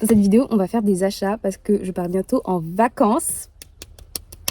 Dans cette vidéo, on va faire des achats parce que je pars bientôt en vacances.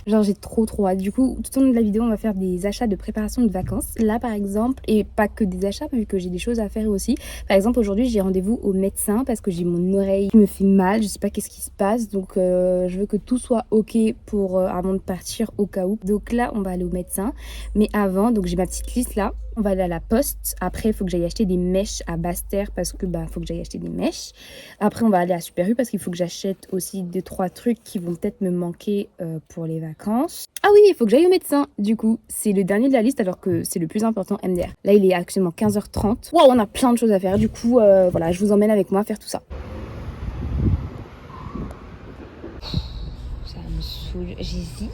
Genre j'ai trop hâte. Du coup, tout au long de la vidéo, on va faire des achats de préparation de vacances. Là par exemple, et pas que des achats, vu que j'ai des choses à faire aussi. Par exemple, aujourd'hui, j'ai rendez-vous au médecin parce que j'ai mon oreille qui me fait mal. Je sais pas qu'est-ce qui se passe. Donc je veux que tout soit ok pour avant de partir au cas où. Donc là, on va aller au médecin. Mais avant, donc j'ai ma petite liste là. On va aller à la poste. Après, il faut que j'aille acheter des mèches à Basse-Terre parce que faut que j'aille acheter des mèches. Après, on va aller à Super U parce qu'il faut que j'achète aussi 2-3 trucs qui vont peut-être me manquer pour les vacances. Ah oui, il faut que j'aille au médecin. Du coup, c'est le dernier de la liste alors que c'est le plus important, MDR. Là, il est actuellement 15h30. Waouh, on a plein de choses à faire. Du coup, voilà, je vous emmène avec moi faire tout ça. Ça me saoule. J'hésite.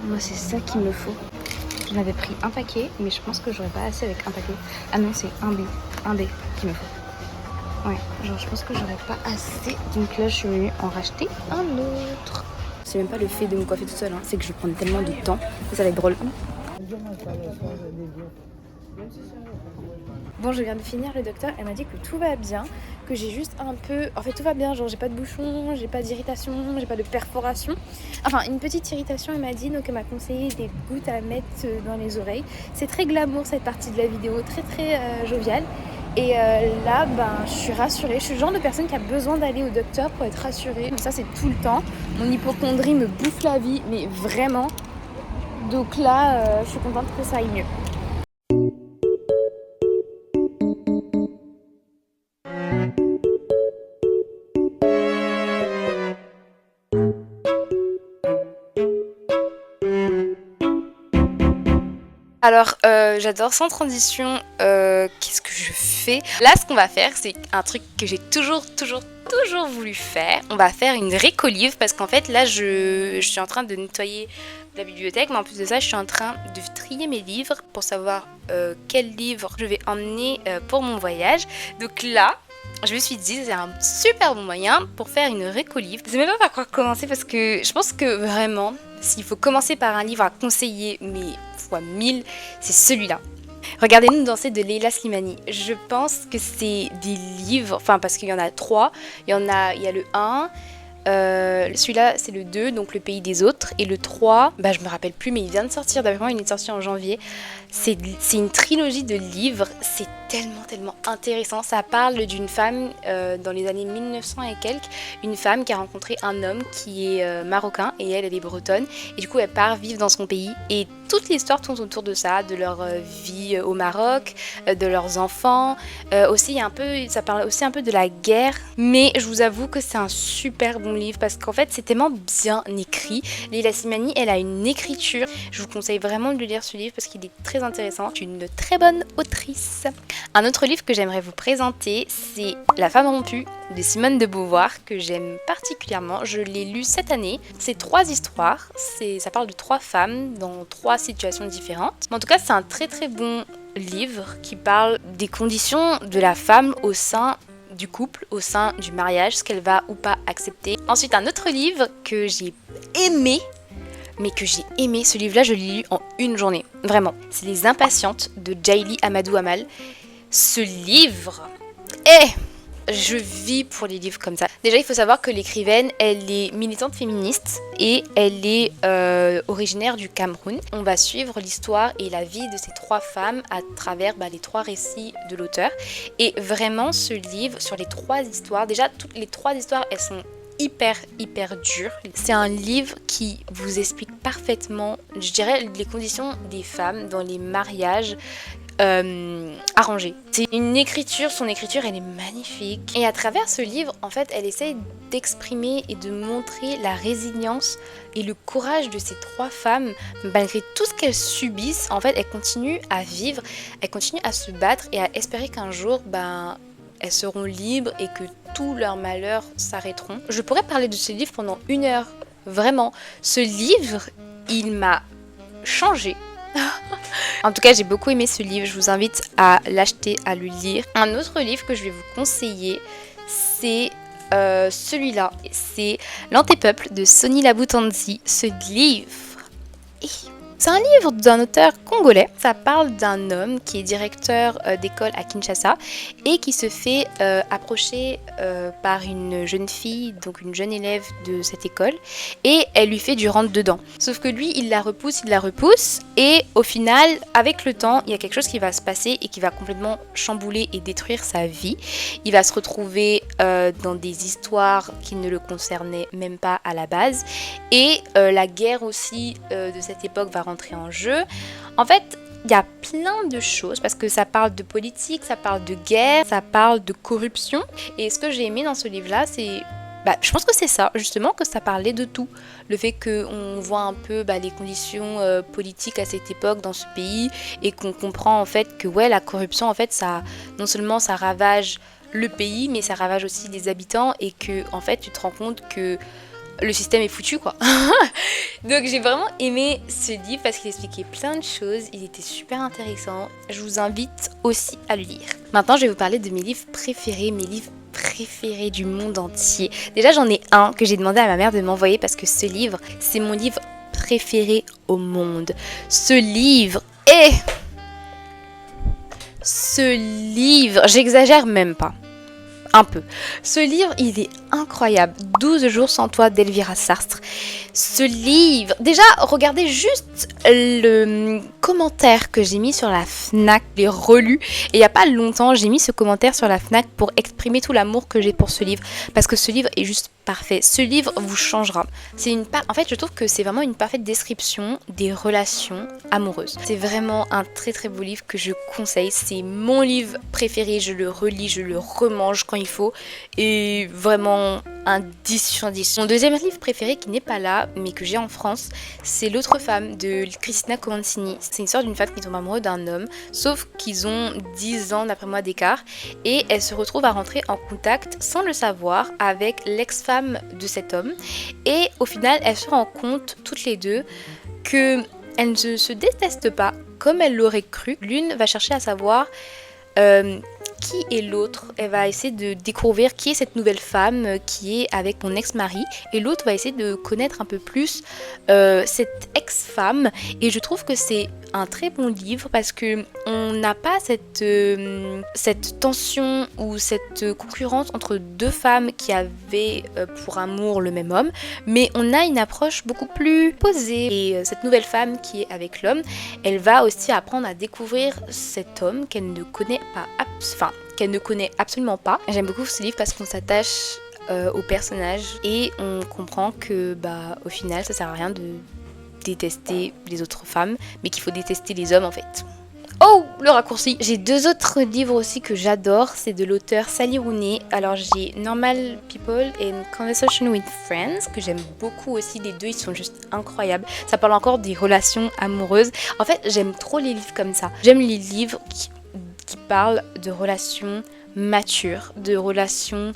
Moi, c'est ça qu'il me faut. J'en avais pris un paquet, mais je pense que j'aurais pas assez avec un paquet. Ah non, c'est un B qu'il me faut. Ouais, genre je pense que j'aurais pas assez. Donc là, je suis venue en racheter un autre. C'est même pas le fait de me coiffer toute seule, hein. C'est que je vais prendre tellement de temps que ça va être drôle. Bon, je viens de finir le docteur, elle m'a dit que tout va bien, que j'ai juste un peu... En fait, tout va bien, genre j'ai pas de bouchon, j'ai pas d'irritation, j'ai pas de perforation. Enfin, une petite irritation, elle m'a dit, donc elle m'a conseillé des gouttes à mettre dans les oreilles. C'est très glamour cette partie de la vidéo, très joviale. Et là, je suis rassurée. Je suis le genre de personne qui a besoin d'aller au docteur pour être rassurée. Mais ça, c'est tout le temps. Mon hypocondrie me bouffe la vie, mais vraiment. Donc là, je suis contente que ça aille mieux. Alors, j'adore sans transition. Qu'est-ce que je fais? Là, ce qu'on va faire, c'est un truc que j'ai toujours voulu faire. On va faire une récolivre parce qu'en fait, là, je suis en train de nettoyer la bibliothèque, mais en plus de ça, je suis en train de trier mes livres pour savoir quels livres je vais emmener pour mon voyage. Donc là, je me suis dit, c'est un super bon moyen pour faire une récolivre. Je sais même pas par quoi commencer parce que je pense que vraiment, s'il faut commencer par un livre à conseiller, mais fois 1000, c'est celui-là. Regardez-nous danser de Leila Slimani. Je pense que c'est des livres, enfin parce qu'il y en a 3. Il y a le 1, celui-là c'est le 2, donc le pays des autres. Et le 3, je me rappelle plus, mais il vient de sortir, d'après moi il est sorti en janvier. C'est une trilogie de livres, c'est tellement intéressant. Ça parle d'une femme dans les années 1900 et quelques, une femme qui a rencontré un homme qui est marocain et elle est bretonne. Et du coup elle part vivre dans son pays et toute l'histoire tourne autour de ça, de leur vie au Maroc, de leurs enfants. Aussi, ça parle aussi un peu de la guerre. Mais je vous avoue que c'est un super bon livre parce qu'en fait, c'est tellement bien écrit. Leila Slimani, elle a une écriture. Je vous conseille vraiment de lire ce livre parce qu'il est très intéressant. C'est une très bonne autrice. Un autre livre que j'aimerais vous présenter, c'est La femme rompue de Simone de Beauvoir, que j'aime particulièrement. Je l'ai lu cette année. C'est 3 histoires. Ça parle de 3 femmes dans 3 situations différentes. Mais en tout cas, c'est un très bon livre qui parle des conditions de la femme au sein du couple, au sein du mariage, ce qu'elle va ou pas accepter. Ensuite, un autre livre que j'ai aimé, ce livre-là, je l'ai lu en une journée, vraiment. C'est Les Impatientes de Jaili Amadou Amal. Ce livre je vis pour les livres comme ça. Déjà, il faut savoir que l'écrivaine, elle est militante féministe et elle est originaire du Cameroun. On va suivre l'histoire et la vie de ces 3 femmes à travers les 3 récits de l'auteur. Et vraiment, ce livre, sur les 3 histoires, déjà, toutes les 3 histoires, elles sont hyper dures. C'est un livre qui vous explique parfaitement, je dirais, les conditions des femmes dans les mariages arrangée. C'est une écriture, son écriture elle est magnifique. Et à travers ce livre, en fait, elle essaye d'exprimer et de montrer la résilience et le courage de ces 3 femmes. Malgré tout ce qu'elles subissent, en fait, elles continuent à vivre, elles continuent à se battre et à espérer qu'un jour, elles seront libres et que tous leurs malheurs s'arrêteront. Je pourrais parler de ce livre pendant 1 heure. Vraiment, ce livre, il m'a changée. En tout cas, j'ai beaucoup aimé ce livre. Je vous invite à l'acheter, à le lire. Un autre livre que je vais vous conseiller, c'est celui-là, c'est L'Antépeuple de Sonny Labutanzi. Ce livre, c'est un livre d'un auteur congolais. Ça parle d'un homme qui est directeur d'école à Kinshasa et qui se fait approcher par une jeune fille, donc une jeune élève de cette école, et elle lui fait du rentre-dedans. Sauf que lui, il la repousse, et au final, avec le temps, il y a quelque chose qui va se passer et qui va complètement chambouler et détruire sa vie. Il va se retrouver dans des histoires qui ne le concernaient même pas à la base, et la guerre aussi de cette époque va rentrer en jeu. En fait, il y a plein de choses parce que ça parle de politique, ça parle de guerre, ça parle de corruption. Et ce que j'ai aimé dans ce livre-là, c'est... je pense que c'est ça, justement, que ça parlait de tout. Le fait qu'on voit un peu les conditions politiques à cette époque dans ce pays et qu'on comprend en fait que la corruption, en fait, ça, non seulement ça ravage le pays, mais ça ravage aussi les habitants et que, en fait, tu te rends compte que le système est foutu, quoi. Donc j'ai vraiment aimé ce livre parce qu'il expliquait plein de choses, il était super intéressant. Je vous invite aussi à le lire. Maintenant, je vais vous parler de mes livres préférés du monde entier. Déjà, j'en ai un que j'ai demandé à ma mère de m'envoyer parce que ce livre, c'est mon livre préféré au monde. Ce livre, j'exagère même pas. Un peu. Ce livre, il est incroyable. 12 jours sans toi d'Elvira Sastre. Ce livre, déjà, regardez juste le commentaire que j'ai mis sur la Fnac, je l'ai relu. Et il n'y a pas longtemps, j'ai mis ce commentaire sur la Fnac pour exprimer tout l'amour que j'ai pour ce livre. Parce que ce livre est juste parfait. Ce livre vous changera. En fait, je trouve que c'est vraiment une parfaite description des relations amoureuses. C'est vraiment un très très beau livre que je conseille. C'est mon livre préféré. Je le relis, je le remange quand il faut. Et vraiment un 10 sur 10. Mon deuxième livre préféré qui n'est pas là, mais que j'ai en France, c'est L'autre femme de Cristina Comencini. C'est une histoire d'une femme qui tombe amoureuse d'un homme, sauf qu'ils ont 10 ans d'après moi d'écart. Et elle se retrouve à rentrer en contact, sans le savoir, avec l'ex-femme de cet homme. Et au final, elles se rendent compte, toutes les deux, qu'elles ne se détestent pas comme elles l'auraient cru. L'une va chercher à savoir qui est l'autre. Elle va essayer de découvrir qui est cette nouvelle femme qui est avec mon ex-mari, et l'autre va essayer de connaître un peu plus cette ex-femme. Et je trouve que c'est un très bon livre parce que on n'a pas cette tension ou cette concurrence entre deux femmes qui avaient pour amour le même homme, mais on a une approche beaucoup plus posée. Et cette nouvelle femme qui est avec l'homme, elle va aussi apprendre à découvrir cet homme qu'elle ne connaît pas, qu'elle ne connaît absolument pas. J'aime beaucoup ce livre parce qu'on s'attache aux personnages et on comprend que au final ça sert à rien de détester les autres femmes, mais qu'il faut détester les hommes en fait. Oh, le raccourci. J'ai deux autres livres aussi que j'adore, c'est de l'auteur Sally Rooney. Alors j'ai Normal People et Conversation with Friends que j'aime beaucoup aussi. Les deux, ils sont juste incroyables. Ça parle encore des relations amoureuses. En fait, j'aime trop les livres comme ça. J'aime les livres qui parlent de relations matures, de relations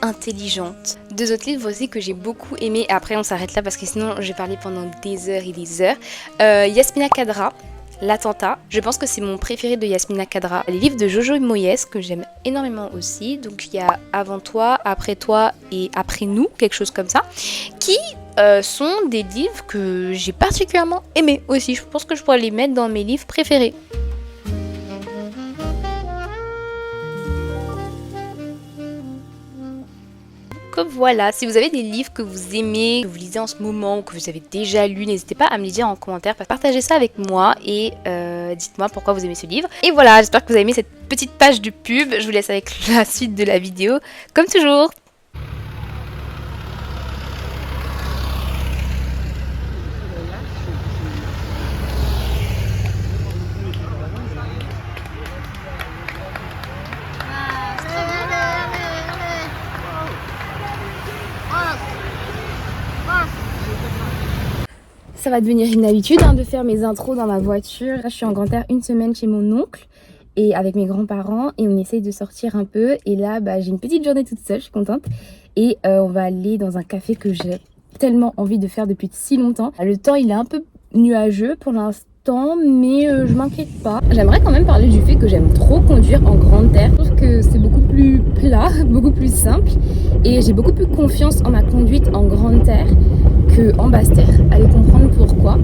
intelligente. Deux autres livres aussi que j'ai beaucoup aimé. Après on s'arrête là parce que sinon je vais parler pendant des heures et des heures. Yasmina Khadra, L'Attentat. Je pense que c'est mon préféré de Yasmina Khadra. Les livres de Jojo Moyes que j'aime énormément aussi. Donc il y a Avant toi et Après nous, quelque chose comme ça, qui sont des livres que j'ai particulièrement aimés aussi. Je pense que je pourrais les mettre dans mes livres préférés. Donc voilà, si vous avez des livres que vous aimez, que vous lisez en ce moment ou que vous avez déjà lu, n'hésitez pas à me les dire en commentaire, partagez ça avec moi et dites-moi pourquoi vous aimez ce livre. Et voilà, j'espère que vous avez aimé cette petite page de pub. Je vous laisse avec la suite de la vidéo, comme toujours. Ça va devenir une habitude de faire mes intros dans ma voiture. Là, je suis en grand air une semaine chez mon oncle et avec mes grands-parents et on essaye de sortir un peu. Et là, j'ai une petite journée toute seule, je suis contente. Et on va aller dans un café que j'ai tellement envie de faire depuis si longtemps. Le temps, il est un peu nuageux pour l'instant. temps, mais je m'inquiète pas. J'aimerais quand même parler du fait que j'aime trop conduire en grande terre. Je trouve que c'est beaucoup plus plat, beaucoup plus simple, et j'ai beaucoup plus confiance en ma conduite en grande terre qu'en basse terre. Allez comprendre pourquoi.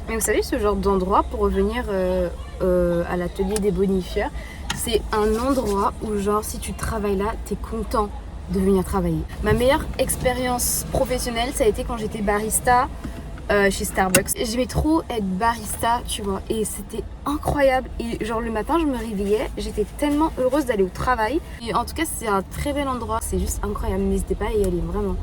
Mais vous savez, ce genre d'endroit, pour revenir à l'atelier des bonifieurs, c'est un endroit où genre si tu travailles là, t'es content de venir travailler. Ma meilleure expérience professionnelle, ça a été quand j'étais barista chez Starbucks. J'aimais trop être barista, tu vois, et c'était incroyable. Et genre le matin, je me réveillais, j'étais tellement heureuse d'aller au travail. Et en tout cas, c'est un très bel endroit, c'est juste incroyable. N'hésitez pas à y aller, vraiment.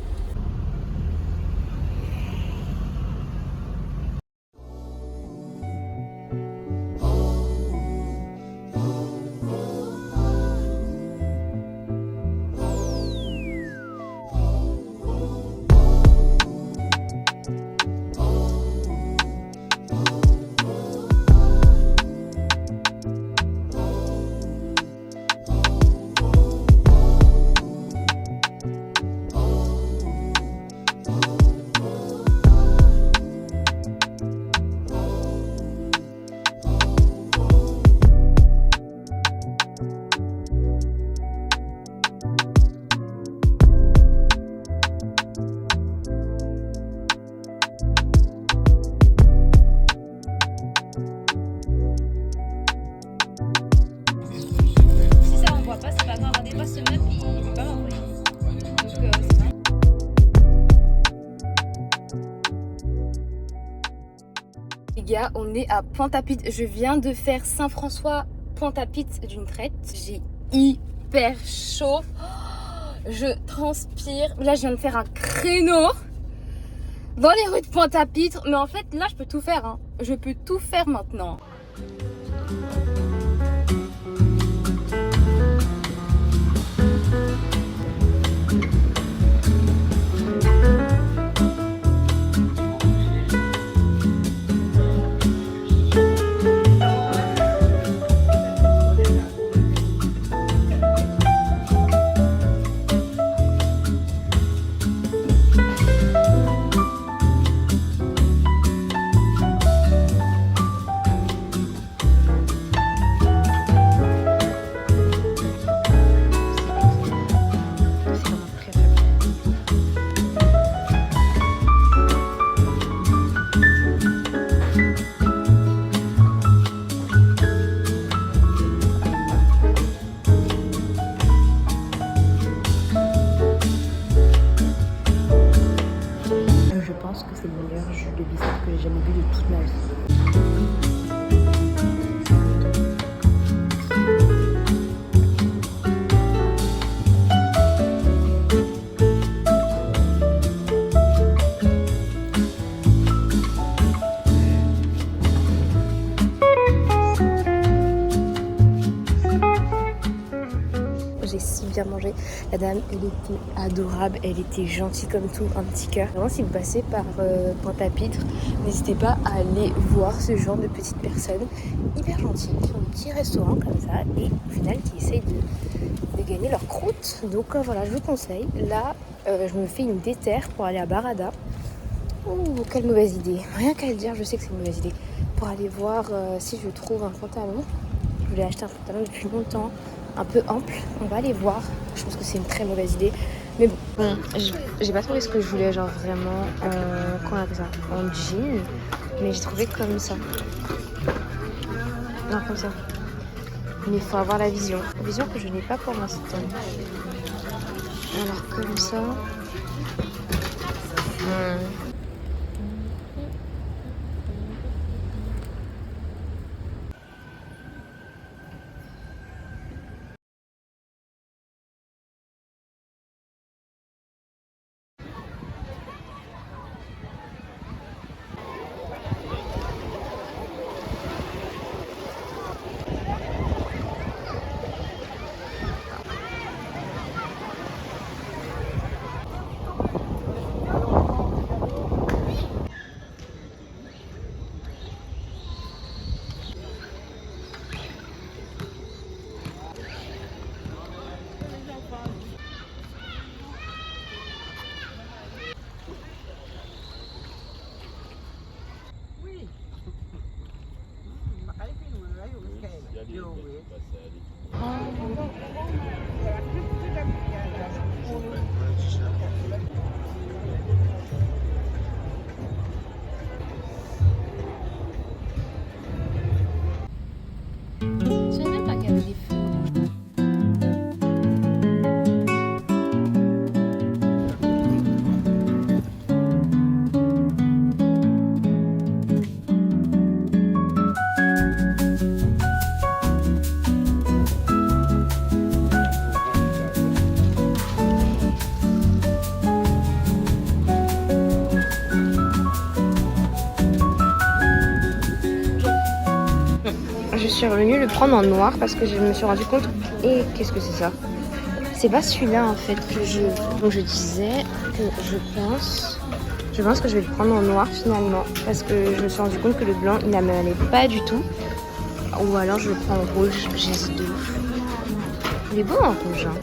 Les gars, on est à Pointe-à-Pitre. Je viens de faire Saint-François Pointe-à-Pitre d'une traite. J'ai hyper chaud. Je transpire. Là, je viens de faire un créneau dans les rues de Pointe-à-Pitre. Mais en fait, là, je peux tout faire. Hein. Je peux tout faire maintenant. bien mangé. La dame, elle était adorable, elle était gentille comme tout, un petit cœur. Vraiment, si vous passez par Pointe-à-Pitre, n'hésitez pas à aller voir ce genre de petites personnes hyper gentilles qui ont un petit restaurant comme ça et au final qui essayent de gagner leur croûte. Donc voilà, je vous conseille. Là, je me fais une déterre pour aller à Barada. Oh, quelle mauvaise idée. Rien qu'à le dire, je sais que c'est une mauvaise idée. Pour aller voir si je trouve un pantalon. Je voulais acheter un pantalon depuis longtemps, un peu ample. On va aller voir. Je pense que c'est une très mauvaise idée. Mais bon, j'ai pas trouvé ce que je voulais, genre vraiment, comment on appelle ça, en jean. Mais j'ai trouvé comme ça. Non, comme ça. Mais il faut avoir la vision. La vision que je n'ai pas pour l'instant. Alors comme ça. Je suis revenue le prendre en noir parce que je me suis rendu compte. Et qu'est-ce que c'est ça? C'est pas celui-là en fait que je. Donc je disais que je pense que je vais le prendre en noir finalement parce que je me suis rendu compte que le blanc il n'allait pas du tout. Ou alors je le prends en rouge, j'hésite de ouf. Il est beau en rouge. Hein.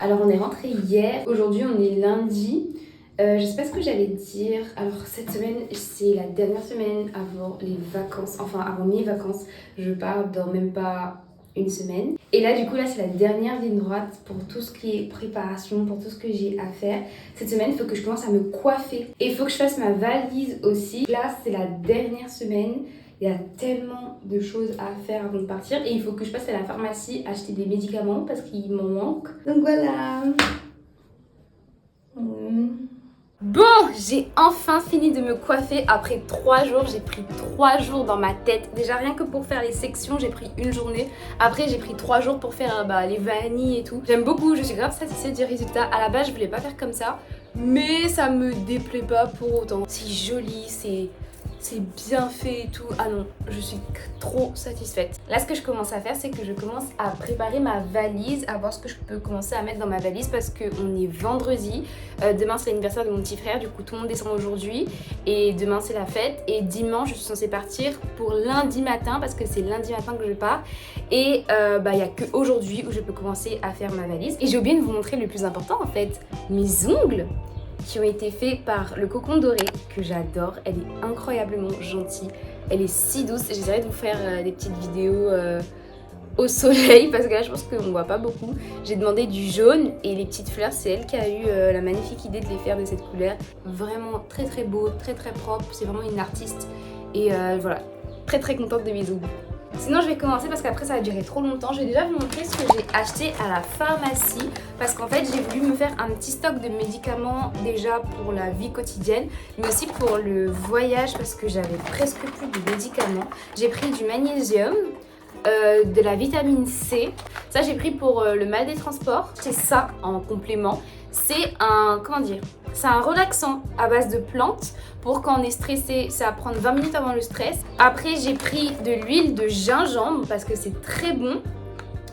Alors on est rentré hier, aujourd'hui on est lundi. Je sais pas ce que j'allais dire. Alors cette semaine c'est la dernière semaine avant les vacances, enfin avant mes vacances. Je pars dans même pas une semaine. Et là du coup là c'est la dernière ligne droite pour tout ce qui est préparation, pour tout ce que j'ai à faire. Cette semaine il faut que je commence à me coiffer et il faut que je fasse ma valise aussi. Là c'est la dernière semaine. Il y a tellement de choses à faire avant de partir et il faut que je passe à la pharmacie acheter des médicaments parce qu'il m'en manque. Donc voilà. Bon, j'ai enfin fini de me coiffer après 3 jours. J'ai pris 3 jours dans ma tête. Déjà rien que pour faire les sections, j'ai pris une journée. Après j'ai pris 3 jours pour faire les vanilles et tout. J'aime beaucoup, je suis grave satisfaite du résultat. À la base je voulais pas faire comme ça, mais ça me déplaît pas pour autant. C'est joli, c'est bien fait et tout. Ah non, je suis trop satisfaite. Là, ce que je commence à faire, c'est que je commence à préparer ma valise, à voir ce que je peux commencer à mettre dans ma valise parce qu'on est vendredi. Demain, c'est l'anniversaire de mon petit frère, du coup, tout le monde descend aujourd'hui. Et demain, c'est la fête. Et dimanche, je suis censée partir pour lundi matin parce que c'est lundi matin que je pars. Et il n'y a qu'aujourd'hui où je peux commencer à faire ma valise. Et j'ai oublié de vous montrer le plus important en fait, mes ongles qui ont été faits par le Cocon Doré, que j'adore. Elle est incroyablement gentille, elle est si douce. J'essaierai de vous faire des petites vidéos au soleil parce que là je pense qu'on voit pas beaucoup. J'ai demandé du jaune et les petites fleurs, c'est elle qui a eu la magnifique idée de les faire de cette couleur. Vraiment très très beau, très très propre, c'est vraiment une artiste. Et voilà, très très contente de mes ongles. Sinon je vais commencer parce qu'après ça va durer trop longtemps. Je vais déjà vous montrer ce que j'ai acheté à la pharmacie parce qu'en fait j'ai voulu me faire un petit stock de médicaments déjà pour la vie quotidienne mais aussi pour le voyage parce que j'avais presque plus de médicaments. J'ai pris du magnésium, de la vitamine C, ça j'ai pris pour le mal des transports. C'est ça en complément, c'est un, comment dire, c'est un relaxant à base de plantes pour quand on est stressé, ça va prendre 20 minutes avant le stress. Après j'ai pris de l'huile de gingembre parce que c'est très bon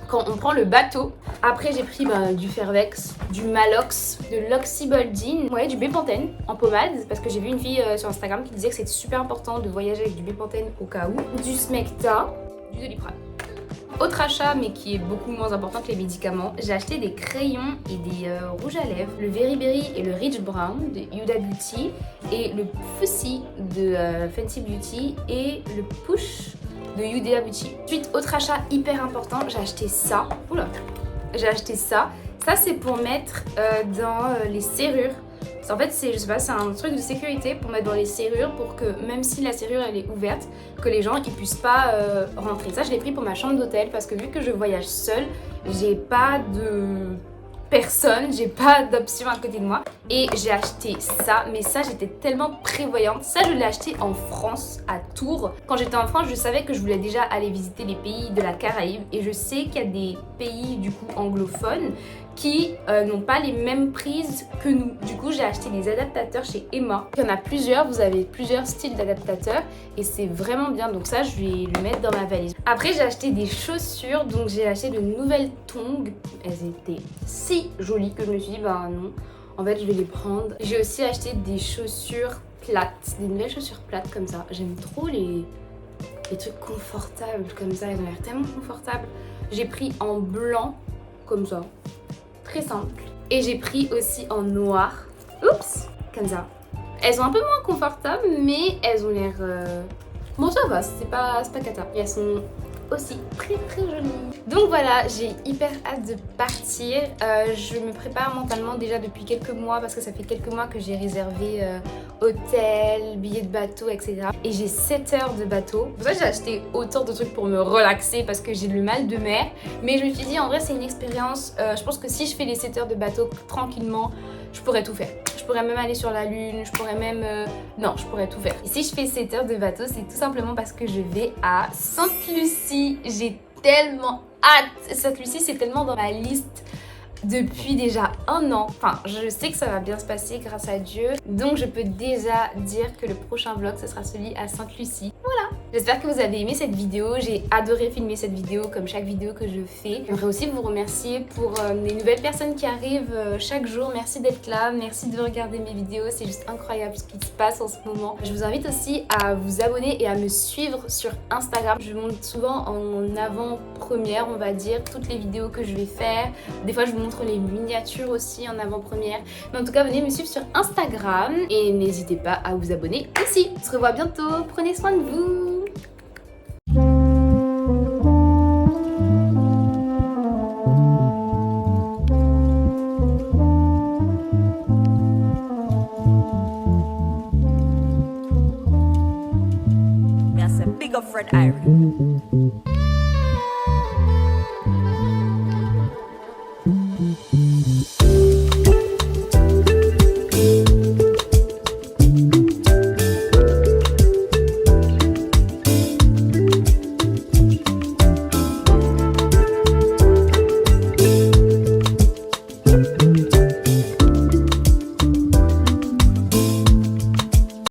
quand on prend le bateau. Après j'ai pris du Fervex, du Malox, de l'Oxyboldine, ouais, du Bepanthen en pommade parce que j'ai vu une fille sur Instagram qui disait que c'est super important de voyager avec du Bepanthen au cas où, du Smecta, du Doliprane. Autre achat mais qui est beaucoup moins important que les médicaments, j'ai acheté des crayons et des rouges à lèvres, le Very Berry et le Rich Brown de Huda Beauty et le Fussy de Fenty Beauty et le Push de Huda Beauty. Ensuite, autre achat hyper important, j'ai acheté ça. Oula, j'ai acheté ça. Ça c'est pour mettre dans les serrures. En fait, je sais pas, c'est un truc de sécurité pour mettre dans les serrures pour que même si la serrure elle est ouverte, que les gens ils puissent pas rentrer. Ça, je l'ai pris pour ma chambre d'hôtel parce que vu que je voyage seule, j'ai pas de personne, j'ai pas d'option à côté de moi. Et j'ai acheté ça, mais ça j'étais tellement prévoyante. Ça je l'ai acheté en France, à Tours. Quand j'étais en France, je savais que je voulais déjà aller visiter les pays de la Caraïbe. Et je sais qu'il y a des pays du coup anglophones qui n'ont pas les mêmes prises que nous. Du coup, j'ai acheté des adaptateurs chez Emma. Il y en a plusieurs, vous avez plusieurs styles d'adaptateurs et c'est vraiment bien. Donc ça, je vais le mettre dans ma valise. Après, j'ai acheté des chaussures. Donc j'ai acheté de nouvelles tongs. Elles étaient si jolies que je me suis dit, bah non, en fait, je vais les prendre. J'ai aussi acheté des chaussures plates, des nouvelles chaussures plates comme ça. J'aime trop les trucs confortables comme ça. Elles ont l'air tellement confortables. J'ai pris en blanc comme ça. Très simple. Et j'ai pris aussi en noir. Oups, comme ça. Elles sont un peu moins confortables, mais elles ont l'air... Bon, ça va, c'est pas cata. Et elles sont aussi très très jolies. Donc voilà, j'ai hyper hâte de partir. Je me prépare mentalement déjà depuis quelques mois parce que ça fait quelques mois que j'ai réservé hôtel, billets de bateau, etc. Et j'ai 7 heures de bateau. Pour ça, j'ai acheté autant de trucs pour me relaxer parce que j'ai le mal de mer. Mais je me suis dit, en vrai, c'est une expérience. Je pense que si je fais les 7 heures de bateau tranquillement, je pourrais tout faire. Je pourrais même aller sur la lune, je pourrais même... Non, je pourrais tout faire. Et si je fais 7 heures de bateau, c'est tout simplement parce que je vais à Sainte-Lucie. J'ai tellement hâte. Sainte-Lucie, c'est tellement dans ma liste depuis déjà 1 an. Enfin, je sais que ça va bien se passer grâce à Dieu. Donc, je peux déjà dire que le prochain vlog, ce sera celui à Sainte-Lucie. Voilà. J'espère que vous avez aimé cette vidéo. J'ai adoré filmer cette vidéo comme chaque vidéo que je fais. J'aimerais aussi vous remercier pour les nouvelles personnes qui arrivent chaque jour. Merci d'être là. Merci de regarder mes vidéos. C'est juste incroyable ce qui se passe en ce moment. Je vous invite aussi à vous abonner et à me suivre sur Instagram. Je montre souvent en avant-première, on va dire, toutes les vidéos que je vais faire. Des fois, je vous montre les miniatures aussi en avant-première. Mais en tout cas, venez me suivre sur Instagram et n'hésitez pas à vous abonner aussi. On se revoit bientôt. Prenez soin de vous. Big up Fred Irie.